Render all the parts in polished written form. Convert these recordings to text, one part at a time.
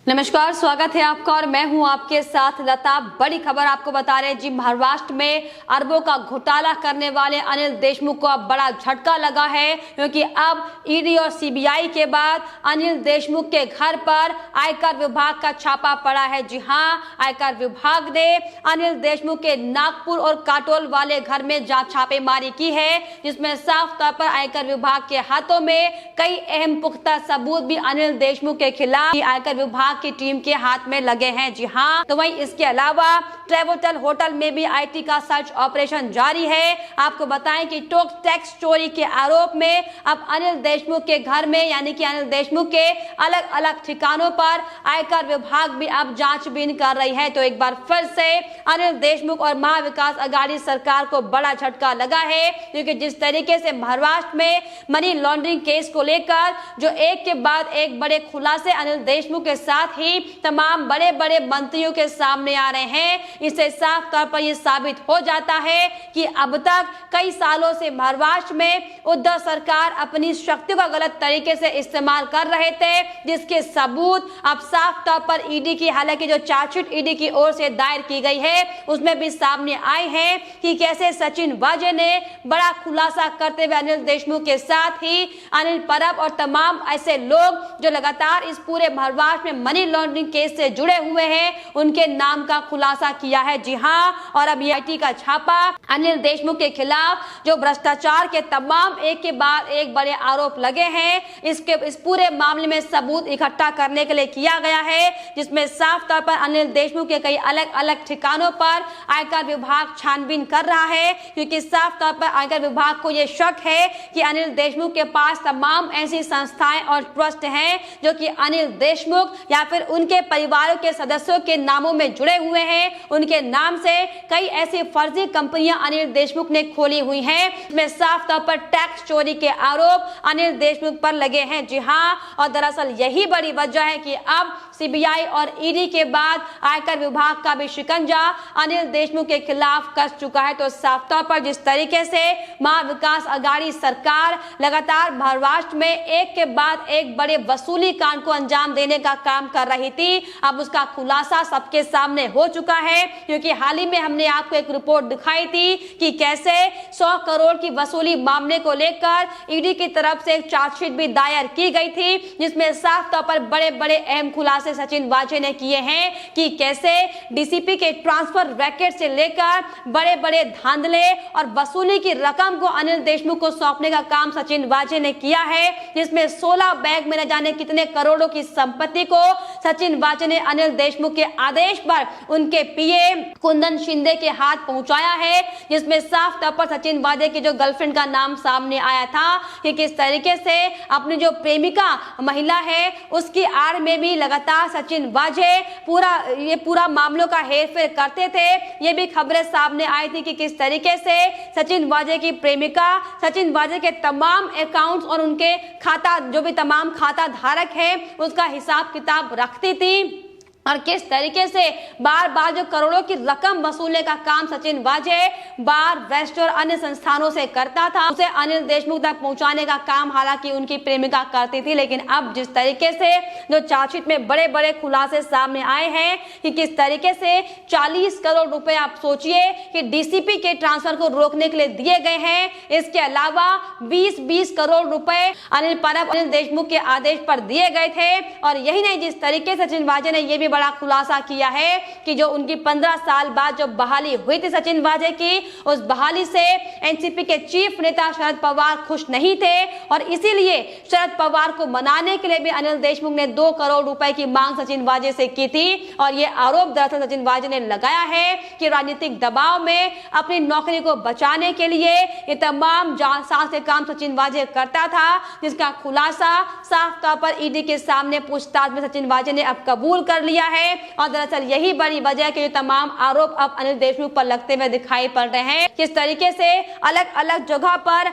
नमस्कार, स्वागत है आपका और मैं हूं आपके साथ लता। बड़ी खबर आपको बता रहे हैं जी, महाराष्ट्र में अरबों का घोटाला करने वाले अनिल देशमुख को अब बड़ा झटका लगा है, क्योंकि अब ईडी और सीबीआई के बाद अनिल देशमुख के घर पर आयकर विभाग का छापा पड़ा है। जी हां, आयकर विभाग ने अनिल देशमुख के नागपुर और काटोल वाले घर में छापेमारी की है, जिसमें साफ तौर पर आयकर विभाग के हाथों में कई अहम पुख्ता सबूत भी अनिल देशमुख के खिलाफ आयकर विभाग की टीम के हाथ में लगे हैं। जी हां, तो वहीं इसके अलावा ट्रेवोटल होटल में भी आईटी का सर्च ऑपरेशन जारी है। आपको बताएं कि टैक्स चोरी के आरोप में अब अनिल देशमुख के घर में, यानी कि अनिल देशमुख के अलग अलग ठिकानों पर आयकर विभाग भी अब जांचबीन कर रही है। तो एक बार फिर से अनिल देशमुख और महाविकास अघाड़ी सरकार को बड़ा झटका लगा है, क्योंकि जिस तरीके से महाराष्ट्र में मनी लॉन्ड्रिंग केस को लेकर जो एक के बाद एक बड़े खुलासे अनिल देशमुख के साथ ही तमाम बड़े बड़े मंत्रियों के सामने आ रहे हैं, इससे साफ तौर पर यह साबित हो जाता है कि अब तक कई सालों से महाराष्ट्र में उद्धव सरकार अपनी शक्ति का गलत तरीके से इस्तेमाल कर रहे थे, जिसके सबूत अब साफ तौर पर ईडी की, हालांकि जो चार्जशीट ईडी की ओर से दायर की गई है उसमें भी सामने आए हैं कि कैसे सचिन वाजे ने बड़ा खुलासा करते हुए अनिल देशमुख के साथ ही अनिल परब और तमाम ऐसे लोग जो लगातार इस पूरे महाराष्ट्र में मनी लॉन्ड्रिंग केस से जुड़े हुए हैं, उनके नाम का खुलासा किया है। जी हां, और अब ईडी का छापा अनिल देशमुख के खिलाफ जो भ्रष्टाचार के तमाम एक के बाद एक बड़े आरोप लगे हैं, इस पूरे मामले में सबूत इकट्ठा करने के लिए किया गया है, जिसमें साफ तौर पर अनिल देशमुख के कई अलग अलग ठिकानों पर आयकर विभाग छानबीन कर रहा है, क्योंकि साफ तौर पर आयकर विभाग को यह शक है कि अनिल देशमुख के पास तमाम ऐसी संस्थाएं और ट्रस्ट हैं जो कि अनिल देशमुख या फिर उनके परिवारों के सदस्यों के नामों में जुड़े हुए हैं। उनके नाम से कई ऐसी फर्जी कंपनियां अनिल देशमुख ने खोली हुई हैं, इसमें साफ तौर पर टैक्स चोरी के आरोप अनिल देशमुख पर लगे हैं। जी हां, और दरअसल यही बड़ी वजह है कि अब सीबीआई और ईडी के बाद आयकर विभाग का भी शिकंजा अनिल देशमुख के खिलाफ कस चुका है। तो साफ तौर पर जिस तरीके से महाविकास अघाड़ी सरकार लगातार महाराष्ट्र में एक के बाद एक बड़े वसूली कांड को अंजाम देने का काम कर रही थी, अब उसका खुलासा सबके सामने हो चुका है, क्योंकि हाल ही में हमने आपको एक रिपोर्ट दिखाई थी कि कैसे 100 करोड़ की वसूली मामले को लेकर ईडी की तरफ से एक चार्जशीट भी दायर की गई थी, जिसमें साफ तौर पर बड़े बड़े अहम खुलासे सचिन वाजे ने किए हैं कि कैसे डीसीपी के ट्रांसफर रैकेट से लेकर बड़े बड़े धांधले और वसूली की रकम को अनिल देशमुख को सौंपने का काम सचिन वाजे ने किया है, जिसमें 16 बैग में न जाने कितने करोड़ों की संपत्ति को सचिन वाजे ने अनिल देशमुख के आदेश पर उनके पीए कुंदन शिंदे के हाथ पहुंचाया है, जिसमें साफ तौर पर सचिन वाजे की जो गर्लफ्रेंड का नाम सामने आया था कि किस तरीके से अपनी जो प्रेमिका महिला है उसकी आड़ में भी लगातार सचिन वाजे पूरा मामलों का हेरफेर करते थे। ये भी खबरें सामने आई थी कि किस तरीके से सचिन वाजे की प्रेमिका सचिन वाजे के तमाम अकाउंट्स और उनके खाता, जो भी तमाम खाता धारक है, उसका हिसाब किताब रखती थी, और किस तरीके से बार बार जो करोड़ों की रकम वसूलने का काम सचिन वाजे बार, रेस्ट और अन्य संस्थानों से करता था, उसे अनिल देशमुख तक पहुंचाने का काम हालांकि उनकी प्रेमिका करती थी। लेकिन अब जिस तरीके से जो चार्जशीट में बड़े बड़े खुलासे सामने आए हैं कि किस तरीके से 40 करोड़ रुपए, आप सोचिए कि डीसीपी के ट्रांसफर को रोकने के लिए दिए गए हैं, इसके अलावा 20 करोड़ रुपए अनिल परब, अनिल देशमुख के आदेश पर दिए गए थे। और यही नहीं, जिस तरीके से सचिन वाजे ने यह भी बड़ा खुलासा किया है कि जो उनकी 15 साल बाद जो बहाली हुई थी सचिन वाजे की, उस बहाली से एनसीपी के चीफ नेता शरद पवार खुश नहीं थे, और इसीलिए शरद पवार को मनाने के लिए भी अनिल देशमुख ने 2 करोड़ रुपए की मांग सचिन वाजे से की थी। और ये आरोप दरअसल सचिन वाजे ने लगाया है कि राजनीतिक दबाव में अपनी नौकरी को बचाने के लिए ये तमाम जांच के काम सचिन वाजे करता था, जिसका खुलासा साफ तौर पर ईडी के सामने पूछताछ में सचिन वाजे ने अब कबूल कर लिया किया है। और दरअसल यही बड़ी वजह है कि तमाम आरोप अब अनिल देशमुख पर लगते हुए दिखाई पड़ रहे हैं। किस तरीके से अलग अलग जगह पर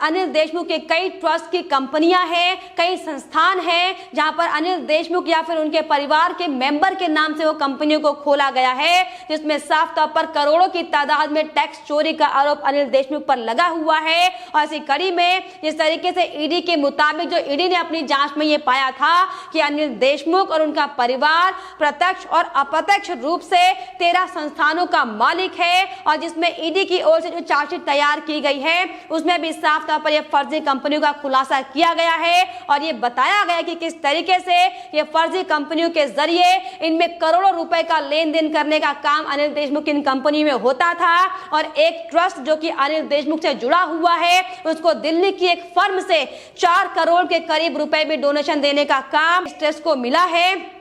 अनिल देशमुख के कई ट्रस्ट की कंपनियां हैं, कई संस्थान हैं जहां पर अनिल देशमुख या फिर उनके परिवार के मेंबर के नाम से वो कंपनियों को खोला गया है, जिसमें साफ तौर पर करोड़ों की तादाद में टैक्स चोरी का आरोप अनिल देशमुख पर लगा हुआ है। और इसी कड़ी में जिस तरीके से ईडी के मुताबिक जो ईडी ने अपनी जांच में ये पाया था कि अनिल देशमुख और उनका परिवार प्रत्यक्ष और अप्रत्यक्ष रूप से 13 संस्थानों का मालिक है, और जिसमें ईडी की ओर से जो चार्जशीट तैयार की गई है उसमें भी साफ तौर पर यह फर्जी कंपनियों का खुलासा किया गया है। और ये बताया गया कि किस तरीके से ये फर्जी कंपनियों के जरिए इनमें करोड़ों रुपए का लेन देन करने का काम अनिल देशमुख की इन कंपनी में होता था। और एक ट्रस्ट जो कि अनिल देशमुख से जुड़ा हुआ है उसको दिल्ली की एक फर्म से 4 करोड़ के करीब रुपए में डोनेशन देने का काम इस ट्रस्ट को मिला है,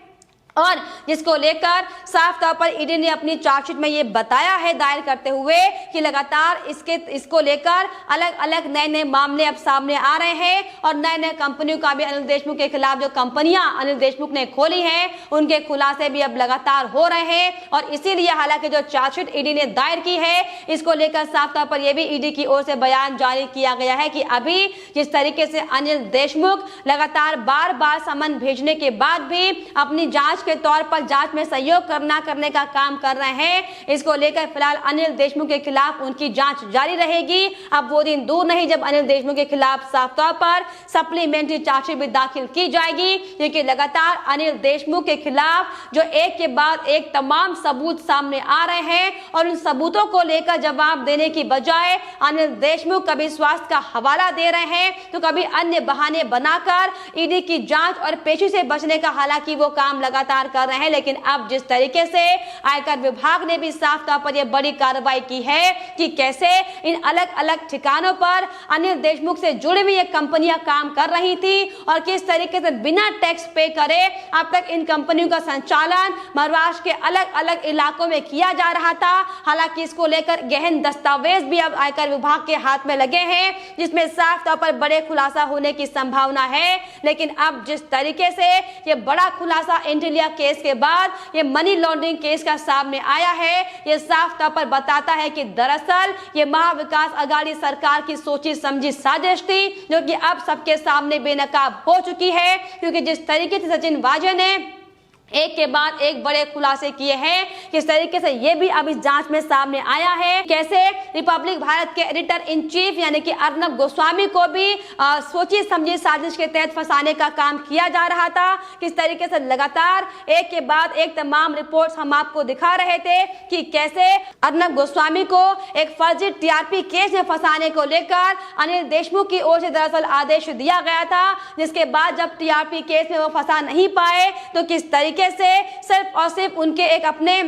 और जिसको लेकर साफ तौर पर ईडी ने अपनी चार्जशीट में ये बताया है दायर करते हुए कि लगातार इसको लेकर अलग अलग नए नए मामले अब सामने आ रहे हैं। और नए नए कंपनियों का भी अनिल देशमुख के खिलाफ जो कंपनियां अनिल देशमुख ने खोली हैं उनके खुलासे भी अब लगातार हो रहे हैं। और इसीलिए हालांकि जो चार्जशीट ईडी ने दायर की है इसको लेकर साफ तौर पर यह भी ईडी की ओर से बयान जारी किया गया है कि अभी जिस तरीके से अनिल देशमुख लगातार बार बार समन भेजने के बाद भी अपनी जांच के तौर पर जांच में सहयोग करने का काम कर रहे हैं, इसको लेकर फिलहाल अनिल देशमुख के खिलाफ उनकी जांच जारी रहेगी। अब वो दिन दूर नहीं जब अनिल देशमुख के खिलाफ साफ तौर पर सप्लीमेंट्री चार्जशीट भी दाखिल की जाएगी, क्योंकि लगातार अनिल देशमुख के खिलाफ जो एक के बाद एक तमाम सबूत सामने आ रहे हैं, और उन सबूतों को लेकर जवाब देने की बजाय अनिल देशमुख कभी स्वास्थ्य का हवाला दे रहे हैं तो कभी अन्य बहाने बनाकर ईडी की जांच और पेशी से बचने का हालांकि वो काम लगातार कर रहे हैं। लेकिन अब जिस तरीके से आयकर विभाग ने भी साफ तौर पर यह बड़ी कार्रवाई की है कि कैसे इन अलग अलग ठिकानों पर अनिल देशमुख से जुड़ी हुई ये कंपनियां काम कर रही थी और किस तरीके से बिना टैक्स पे करे अब तक इन कंपनियों का संचालन महाराष्ट्र के अलग अलग इलाकों में किया जा रहा था। हालांकि इसको लेकर गहन दस्तावेज भी अब आयकर विभाग के हाथ में लगे हैं, जिसमें साफ तौर पर बड़े खुलासा होने की संभावना है। लेकिन अब जिस तरीके से ये बड़ा खुलासा इंडिया केस के बाद ये मनी लॉन्ड्रिंग केस का सामने आया है, ये साफ तौर पर बताता है कि दरअसल ये महाविकास अघाड़ी सरकार की सोची समझी साजिश थी, जो कि अब सबके सामने बेनकाब हो चुकी है। क्योंकि जिस तरीके से सचिन वाजे ने एक के बाद एक बड़े खुलासे किए हैं, किस तरीके से ये भी अब इस जांच में सामने आया है, कैसे रिपब्लिक भारत के एडिटर इन चीफ यानी कि अर्नब गोस्वामी को भी सोची समझी साजिश के तहत फंसाने का काम किया जा रहा था। किस तरीके से लगातार एक के बाद एक तमाम रिपोर्ट्स हम आपको दिखा रहे थे कि कैसे अर्नब गोस्वामी को एक फर्जी टीआरपी केस में फंसाने को लेकर अनिल देशमुख की ओर से दरअसल आदेश दिया गया था, जिसके बाद जब टीआरपी केस में वो फंसा नहीं पाए तो किस तरीके से सिर्फ और सिर्फ उनके एक अपने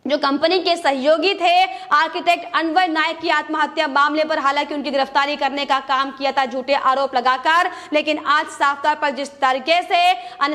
जो कंपनी के सहयोगी थे आर्किटेक्ट अनवर नायक की आत्महत्या मामले पर हालांकि उनकी गिरफ्तारी करने का काम किया था झूठे आरोप लगाकर। लेकिन आज साफ तौर पर जिस तरीके से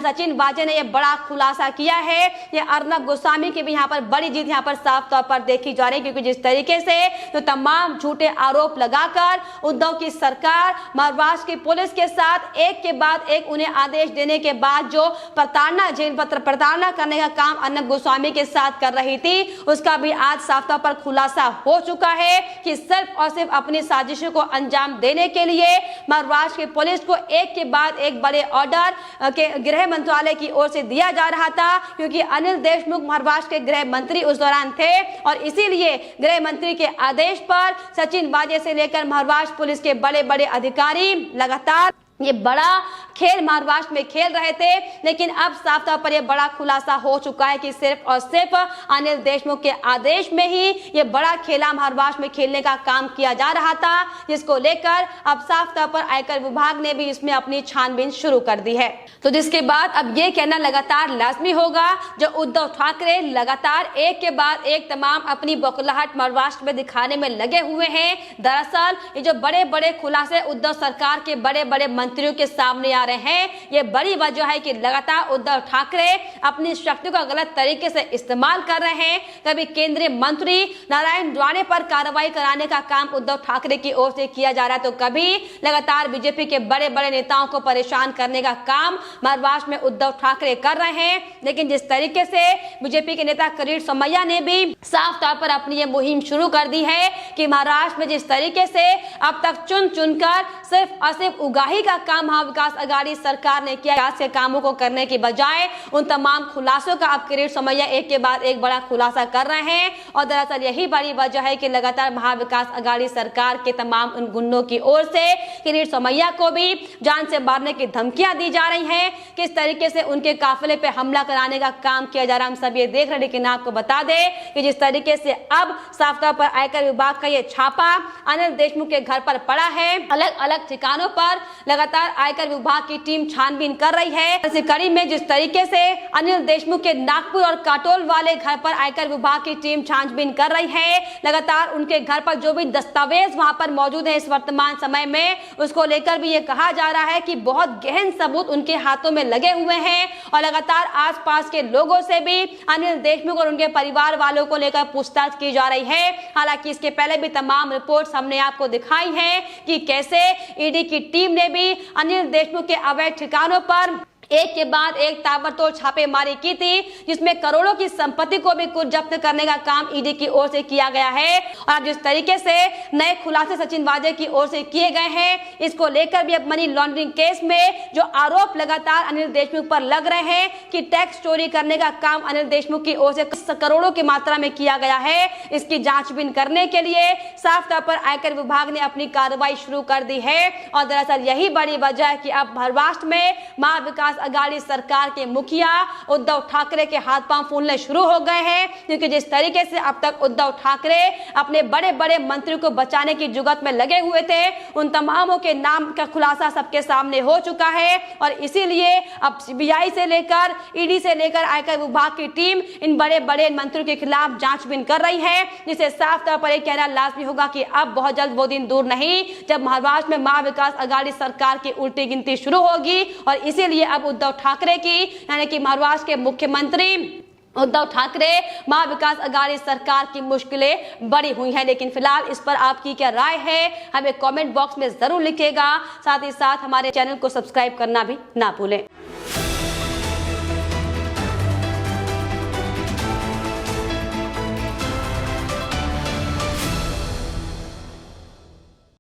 सचिन वाजे ने यह बड़ा खुलासा किया है, ये अर्नब गोस्वामी की भी यहाँ पर बड़ी जीत यहाँ पर साफ तौर पर देखी जा रही है। क्योंकि जिस तरीके से जो तमाम झूठे आरोप लगाकर उद्धव की सरकार महाराष्ट्र की पुलिस के साथ एक के बाद एक उन्हें आदेश देने के बाद जो प्रताड़ना करने का काम अर्नब गोस्वामी के साथ कर रही थी, उसका भी आज साफ तौर पर खुलासा हो चुका है कि सिर्फ और सिर्फ अपनी साजिशों को अंजाम देने के लिए महाराष्ट्र की पुलिस को एक के बाद एक बड़े ऑर्डर के गृह मंत्रालय की ओर से दिया जा रहा था। क्योंकि अनिल देशमुख महाराष्ट्र के गृह मंत्री उस दौरान थे और इसीलिए गृह मंत्री के आदेश पर सचिन वाजे से लेकर महाराष्ट्र पुलिस के बड़े बड़े अधिकारी लगातार ये बड़ा खेल महाराष्ट्र में खेल रहे थे। लेकिन अब साफ तौर पर यह बड़ा खुलासा हो चुका है कि सिर्फ और सिर्फ अनिल देशमुख के आदेश में ही ये बड़ा खेला महाराष्ट्र में खेलने का काम किया जा रहा था, जिसको लेकर अब साफ तौर पर आयकर विभाग ने भी इसमें अपनी छानबीन शुरू कर दी है। तो जिसके बाद अब ये कहना लगातार लाजमी होगा, जो उद्धव ठाकरे लगातार एक के बाद एक तमाम अपनी बौखलाहट महाराष्ट्र में दिखाने में लगे हुए हैं। दरअसल ये जो बड़े बड़े खुलासे उद्धव सरकार के बड़े बड़े मंत्रियों के सामने आ रहे हैं। ये बड़ी वजह है कि लगातार उद्धव ठाकरे अपनी शक्ति का गलत तरीके से इस्तेमाल कर रहे हैं। कभी केंद्रीय मंत्री नारायण राणे पर कार्रवाई कराने का काम उद्धव ठाकरे की ओर से किया जा रहा है, तो कभी लगातार बीजेपी के बड़े बड़े नेताओं को परेशान करने का काम महाराष्ट्र में उद्धव ठाकरे कर रहे हैं। लेकिन जिस तरीके से बीजेपी के नेता किरीट सोमैया ने भी साफ तौर पर अपनी ये मुहिम शुरू कर दी है कि महाराष्ट्र में जिस तरीके से अब तक चुन चुनकर सिर्फ और सिर्फ उगाही का काम महाविकास आघाड़ी सरकार ने किया, विकास के कामों को करने की बजाय उन तमाम खुलासों का अब किरीट सोमैया एक के बाद एक बड़ा खुलासा कर रहे हैं। और दरअसल यही बड़ी वजह है कि लगातार महाविकास आघाड़ी सरकार के तमाम उन गुंडों की ओर से किरीट सोमैया को भी जान से मारने की धमकियां दी जा रही हैं। किस तरीके से उनके काफिले पे हमला कराने का काम किया जा रहा है हम सब ये देख रहे हैं। लेकिन आपको बता दें कि जिस तरीके से अब साफ तौर पर आयकर विभाग का ये छापा अनिल देशमुख के घर पर पड़ा है, अलग अलग ठिकानों पर लगातार आयकर विभाग की टीम छानबीन कर रही है। इसी कड़ी में जिस तरीके से अनिल देशमुख के नागपुर और काटोल वाले घर पर आयकर विभाग की टीम छानबीन कर रही है, लगातार उनके घर पर जो भी दस्तावेज वहां पर मौजूद है इस वर्तमान समय में, उसको लेकर भी ये कहा जा रहा है कि बहुत गहन सबूत उनके हाथों में लगे हुए हैं। और लगातार आसपास के लोगों से भी अनिल देशमुख और उनके परिवार वालों को लेकर पूछताछ की जा रही है। हालांकि इसके पहले भी तमाम रिपोर्ट्स हमने आपको दिखाई हैं कि कैसे ईडी की टीम ने भी अनिल देशमुख के अवैध ठिकानों पर एक के बाद एक ताबड़तोड़ छापेमारी की थी, जिसमें करोड़ों की संपत्ति को भी कुछ जब्त करने का काम ईडी की ओर से किया गया है। और जिस तरीके से नए खुलासे सचिन वाजे की ओर से किए गए हैं, इसको लेकर भी अब मनी लॉन्ड्रिंग केस में जो आरोप लगातार अनिल देशमुख पर लग रहे हैं कि टैक्स चोरी करने का काम अनिल देशमुख की ओर से करोड़ों की मात्रा में किया गया है, इसकी जांचबीन करने के लिए साफ तौर पर आयकर विभाग ने अपनी कार्रवाई शुरू कर दी है। और दरअसल यही बड़ी वजह है कि अब महाराष्ट्र में महाविकास आघाड़ी सरकार के मुखिया उद्धव ठाकरे के हाथ पांव फूलने शुरू हो गए हैं, क्योंकि जिस तरीके से अब तक उद्धव ठाकरे अपने बड़े बड़े मंत्रियों को बचाने की जुगत में लगे हुए थे, उन तमामों के नाम का खुलासा सबके सामने हो चुका है। और इसीलिए अब सीबीआई से लेकर ईडी से लेकर आयकर विभाग की टीम इन बड़े बड़े मंत्रियों के खिलाफ जांचबीन कर रही है, जिसे साफ तौर पर कहना लाजमी होगा कि अब बहुत जल्द वो दिन दूर नहीं जब महाराष्ट्र में महाविकास आघाड़ी सरकार की उल्टी गिनती शुरू होगी। और इसीलिए अब उद्धव ठाकरे की यानी कि महाराष्ट्र के मुख्यमंत्री उद्धव ठाकरे महाविकास आघाड़ी सरकार की मुश्किलें बढ़ी हुई हैं। लेकिन फिलहाल इस पर आपकी क्या राय है हमें कमेंट बॉक्स में जरूर लिखिएगा। साथ ही साथ हमारे चैनल को सब्सक्राइब करना भी ना भूलें।